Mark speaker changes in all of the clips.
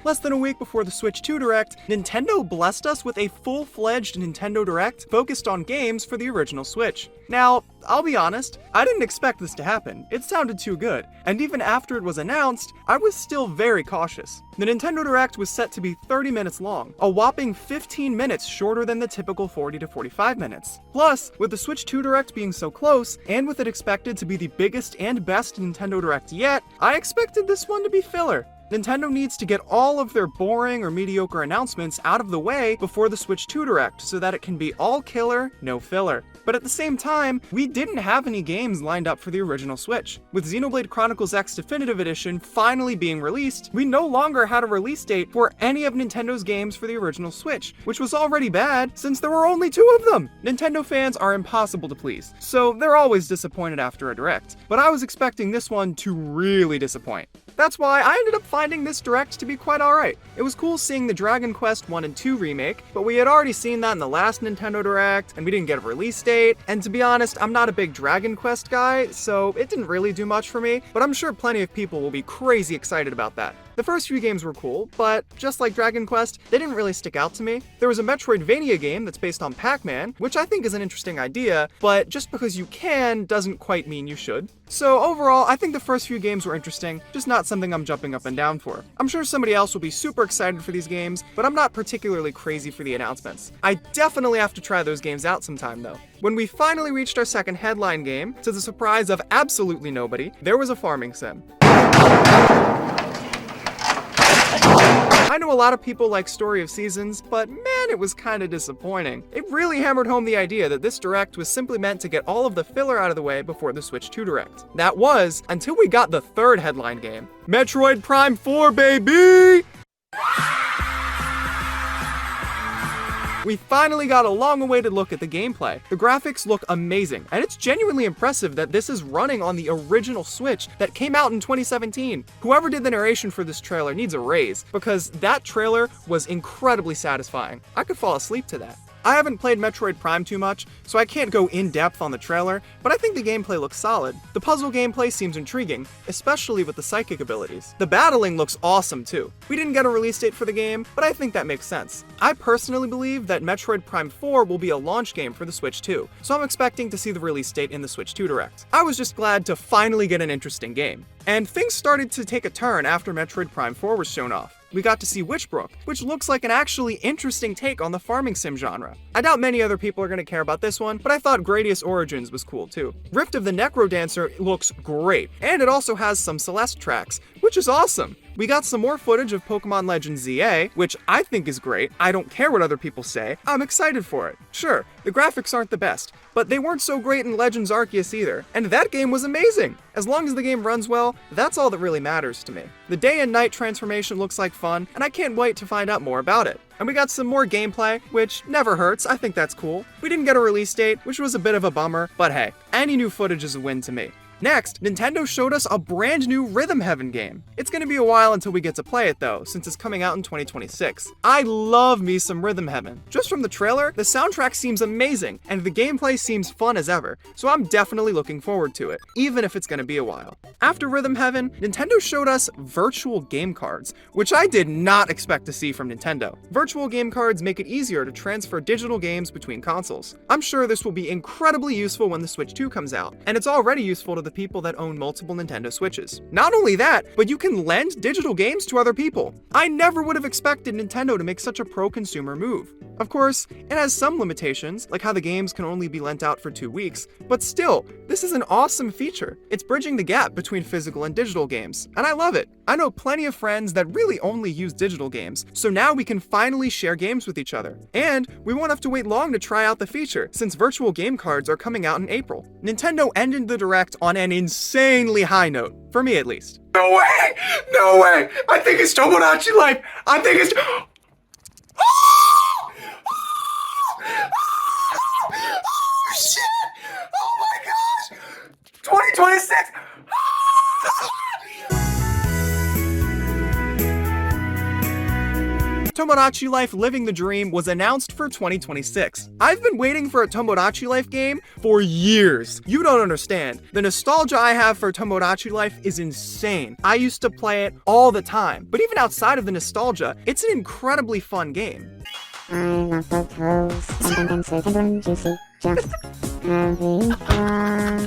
Speaker 1: Less than a week before the Switch 2 Direct, Nintendo blessed us with a full-fledged Nintendo Direct focused on games for the original Switch. Now, I'll be honest, I didn't expect this to happen. It sounded too good, and even after it was announced, I was still very cautious. The Nintendo Direct was set to be 30 minutes long, a whopping 15 minutes shorter than the typical 40 to 45 minutes. Plus, with the Switch 2 Direct being so close, and with it expected to be the biggest and best Nintendo Direct yet, I expected this one to be filler. Nintendo needs to get all of their boring or mediocre announcements out of the way before the Switch 2 Direct so that it can be all killer, no filler. But at the same time, we didn't have any games lined up for the original Switch. With Xenoblade Chronicles X Definitive Edition finally being released, we no longer had a release date for any of Nintendo's games for the original Switch, which was already bad since there were only 2 of them. Nintendo fans are impossible to please, so they're always disappointed after a Direct, but I was expecting this one to really disappoint. That's why I ended up finding this Direct to be quite alright. It was cool seeing the Dragon Quest 1 and 2 remake, but we had already seen that in the last Nintendo Direct, and we didn't get a release date, and to be honest, I'm not a big Dragon Quest guy, so it didn't really do much for me, but I'm sure plenty of people will be crazy excited about that. The first few games were cool, but just like Dragon Quest, they didn't really stick out to me. There was a Metroidvania game that's based on Pac-Man, which I think is an interesting idea, but just because you can doesn't quite mean you should. So overall, I think the first few games were interesting, just not something I'm jumping up and down for. I'm sure somebody else will be super excited for these games, but I'm not particularly crazy for the announcements. I definitely have to try those games out sometime though. When we finally reached our second headline game, to the surprise of absolutely nobody, there was a farming sim. I know a lot of people like Story of Seasons, but man, it was kinda disappointing. It really hammered home the idea that this Direct was simply meant to get all of the filler out of the way before the Switch 2 Direct. That was, until we got the third headline game. Metroid Prime 4, baby! We finally got a long-awaited look at the gameplay. The graphics look amazing, and it's genuinely impressive that this is running on the original Switch that came out in 2017. Whoever did the narration for this trailer needs a raise, because that trailer was incredibly satisfying. I could fall asleep to that. I haven't played Metroid Prime too much, so I can't go in depth on the trailer, but I think the gameplay looks solid. The puzzle gameplay seems intriguing, especially with the psychic abilities. The battling looks awesome too. We didn't get a release date for the game, but I think that makes sense. I personally believe that Metroid Prime 4 will be a launch game for the Switch 2, so I'm expecting to see the release date in the Switch 2 Direct. I was just glad to finally get an interesting game. And things started to take a turn after Metroid Prime 4 was shown off. We got to see Witchbrook, which looks like an actually interesting take on the farming sim genre. I doubt many other people are going to care about this one, but I thought Gradius Origins was cool too. Rift of the Necrodancer looks great, and it also has some Celeste tracks, which is awesome. We got some more footage of Pokemon Legends ZA, which I think is great. I don't care what other people say, I'm excited for it. Sure, the graphics aren't the best, but they weren't so great in Legends Arceus either, and that game was amazing! As long as the game runs well, that's all that really matters to me. The day and night transformation looks like fun, and I can't wait to find out more about it. And we got some more gameplay, which never hurts, I think that's cool. We didn't get a release date, which was a bit of a bummer, but hey, any new footage is a win to me. Next, Nintendo showed us a brand new Rhythm Heaven game. It's gonna be a while until we get to play it though, since it's coming out in 2026. I love me some Rhythm Heaven. Just from the trailer, the soundtrack seems amazing, and the gameplay seems fun as ever, so I'm definitely looking forward to it, even if it's gonna be a while. After Rhythm Heaven, Nintendo showed us virtual game cards, which I did not expect to see from Nintendo. Virtual game cards make it easier to transfer digital games between consoles. I'm sure this will be incredibly useful when the Switch 2 comes out, and it's already useful to the people that own multiple Nintendo Switches. Not only that, but you can lend digital games to other people. I never would have expected Nintendo to make such a pro-consumer move. Of course, it has some limitations, like how the games can only be lent out for 2 weeks, but still, this is an awesome feature. It's bridging the gap between physical and digital games, and I love it. I know plenty of friends that really only use digital games, so now we can finally share games with each other. And we won't have to wait long to try out the feature, since virtual game cards are coming out in April. Nintendo ended the Direct on an insanely high note, for me at least.
Speaker 2: No way! No way! I think it's Tomodachi Life! I think it's... Oh shit! Oh my gosh! 2026!
Speaker 1: Tomodachi Life Living the Dream was announced for 2026. I've been waiting for a Tomodachi Life game for years. You don't understand. The nostalgia I have for Tomodachi Life is insane. I used to play it all the time, but even outside of the nostalgia, it's an incredibly fun game.
Speaker 3: I love both hoes, and second one juicy, just having fun.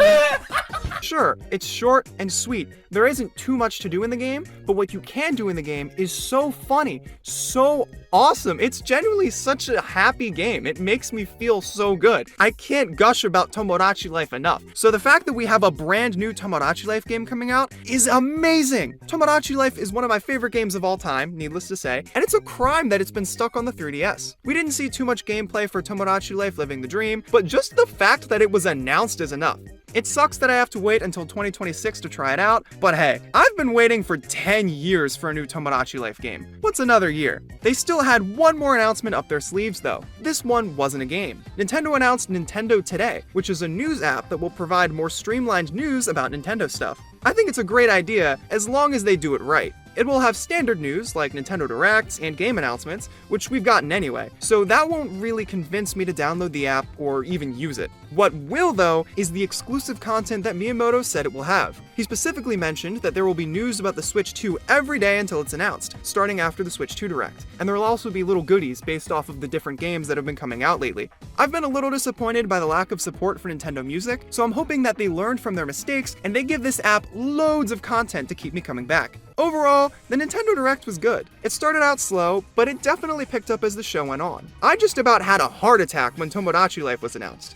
Speaker 1: Sure, it's short and sweet. There isn't too much to do in the game, but what you can do in the game is so funny, so awesome. It's genuinely such a happy game. It makes me feel so good. I can't gush about Tomodachi Life enough. So the fact that we have a brand new Tomodachi Life game coming out is amazing. Tomodachi Life is one of my favorite games of all time, needless to say, and it's a crime that it's been stuck on the 3DS. We didn't see too much gameplay for Tomodachi Life Living the Dream, but just the fact that it was announced is enough. It sucks that I have to wait until 2026 to try it out, but hey, I've been waiting for 10 years for a new Tomodachi Life game. What's another year? They still had one more announcement up their sleeves though. This one wasn't a game. Nintendo announced Nintendo Today, which is a news app that will provide more streamlined news about Nintendo stuff. I think it's a great idea as long as they do it right. It will have standard news like Nintendo Directs and game announcements, which we've gotten anyway, so that won't really convince me to download the app or even use it. What will though is the exclusive content that Miyamoto said it will have. He specifically mentioned that there will be news about the Switch 2 every day until it's announced, starting after the Switch 2 Direct, and there will also be little goodies based off of the different games that have been coming out lately. I've been a little disappointed by the lack of support for Nintendo Music, so I'm hoping that they learned from their mistakes and they give this app loads of content to keep me coming back. Overall, the Nintendo Direct was good. It started out slow, but it definitely picked up as the show went on. I just about had a heart attack when Tomodachi Life was announced.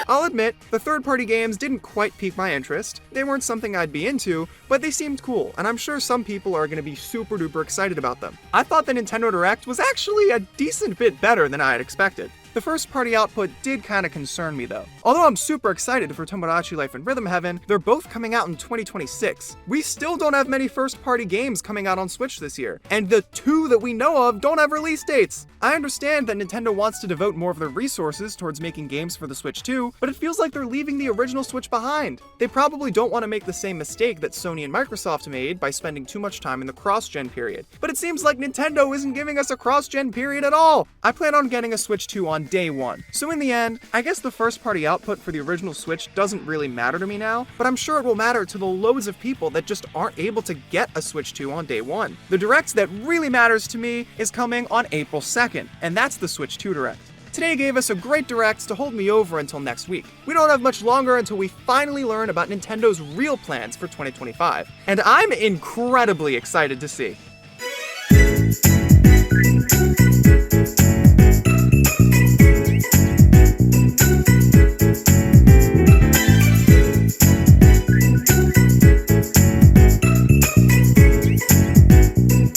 Speaker 1: I'll admit, the third-party games didn't quite pique my interest. They weren't something I'd be into, but they seemed cool, and I'm sure some people are going to be super duper excited about them. I thought the Nintendo Direct was actually a decent bit better than I had expected. The first-party output did kinda concern me though. Although I'm super excited for Tomodachi Life and Rhythm Heaven, they're both coming out in 2026. We still don't have many first-party games coming out on Switch this year, and the two that we know of don't have release dates. I understand that Nintendo wants to devote more of their resources towards making games for the Switch 2, but it feels like they're leaving the original Switch behind. They probably don't want to make the same mistake that Sony and Microsoft made by spending too much time in the cross-gen period. But it seems like Nintendo isn't giving us a cross-gen period at all. I plan on getting a Switch 2 on day one. So in the end, I guess the first-party output for the original Switch doesn't really matter to me now, but I'm sure it will matter to the loads of people that just aren't able to get a Switch 2 on day one. The Direct that really matters to me is coming on April 2nd, and that's the Switch 2 Direct. Today gave us a great Direct to hold me over until next week. We don't have much longer until we finally learn about Nintendo's real plans for 2025, and I'm incredibly excited to see.